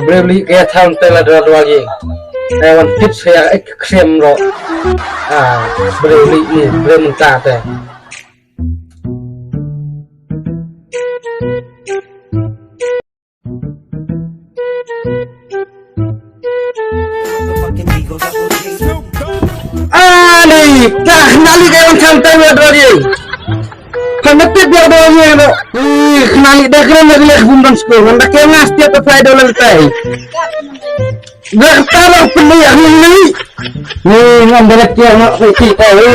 beli kayak tahun telah dua lagi hewan tips kayak krem ro beli ni beli mentah teh nih dah kenali kayak tahun telah dua lagi Kanapit dia doanya lo. Kenali dah kena lagi bumbang sekolah. Hendak yang ngasih apa faedah lantai. Gak tahu pilih yang ini. Ngambil dia nak pergi tahu.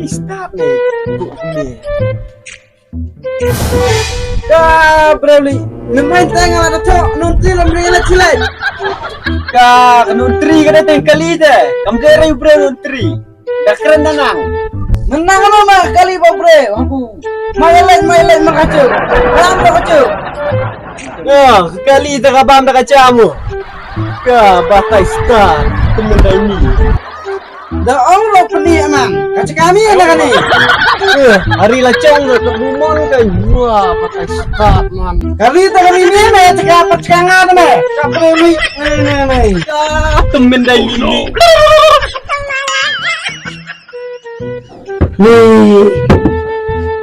Stop nih. Beli lumayan tengah ada cok nuntri lembri nak cilet nuntri kada tengkali deh kamu kira bre nuntri dah keren danang menang mah kali bre aku mailai makacu ram makacu kali tak abang tak kacamu batai star temen ini dah Allah penih emang kaca kami ada kan ni hari lacong ke rumah kan wah pakai start man kali tak hari ni nih cakap ngada nih kapre ni temen dah ini nih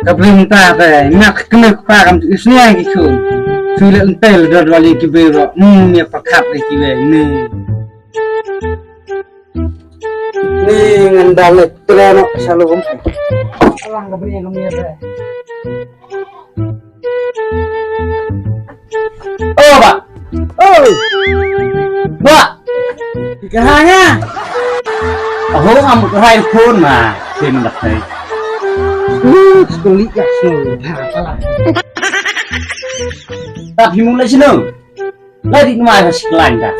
kapre mentah teh nak kena paham isni lagi kun sulit entel dua lagi bero ni pakat lagi nih nih ngandalek terano selalu gumpai alang kabri lumia deh oh pak pak ikannya aku ngamuk kain pun mah sini dah saya sekali ya salah tapi mulai sini lagi kemana sekilan dah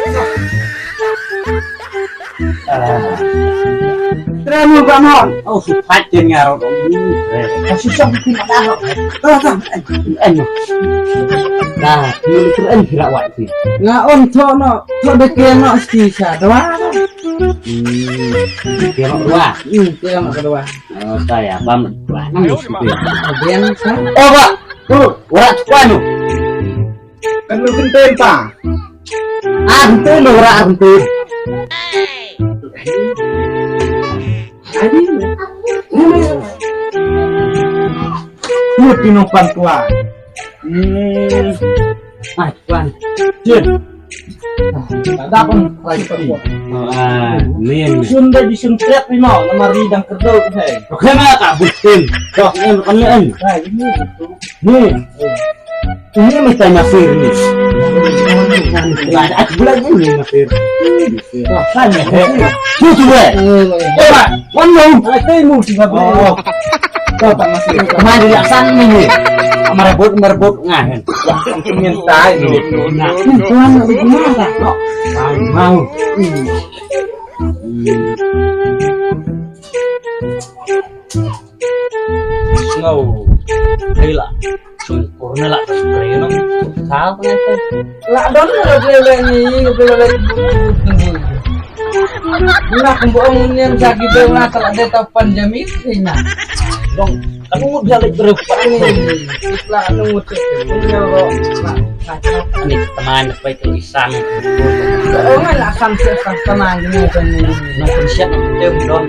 terlalu bangun. Oh, supat jengar orang ini. Kasih sampai mana? Nah, ini keren kira wajib. Nggak untuk no dekeno sisa doa. Dekeno dua. Dekeno kedua. Oh, saya bam dua. Kemudian saya. Oh, pak. Tuh, orang cukup kan lu kenteng pak. Antu lu orang antu. Pinopan tua. Tuan. Jun. Dapat lagi. Nih. Sunda di suntret ni mau nama ridang kedua saya. Oke mana tak butin. Kau ini kan ini. Nih. Ini mesti masir ni. Ada bulan ini masir. Kan ya. Cuci weh. Coba. Wanu. Temu sih bapak. Kau tak masih kemana di aksan ini merebut ngahen minta ini tuan gimana kok mau no gila sempurna lah spray no tahu kan lah don beli ini nah kembang yang sakit dengan kalau ada tapan jamin dong kamu mau jalan berapa ini setelah kamu cek ini teman baik tulisan oh malah sampai teman ini kan nonton siap nonton dong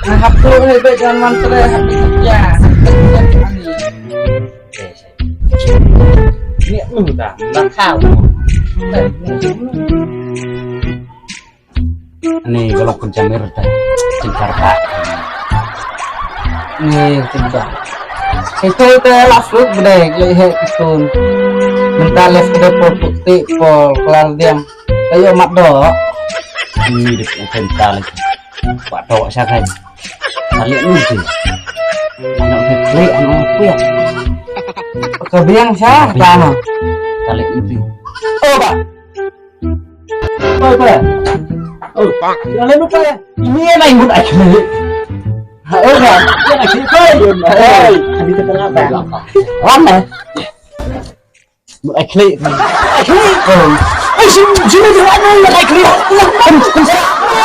nah hapus hebat jangan mantra habis kerja ini udah bakal ini kalau kerja merah cinta pak nih tidak itu langsung gede lihat itu mental left ke putih pol kelar diam kayak mak do ini di mental pak do siapa kali ini sih anak kecil anak apa ya kebiang siapa sama kali itu oh pak oh pak jangan lupa ya ini yang lain buat aja oh kan, dia nak cerita dia. Hei, habis tu kenapa? Mana? Buat klik. Oh. Ay, sino yung ano yung kay Cleo?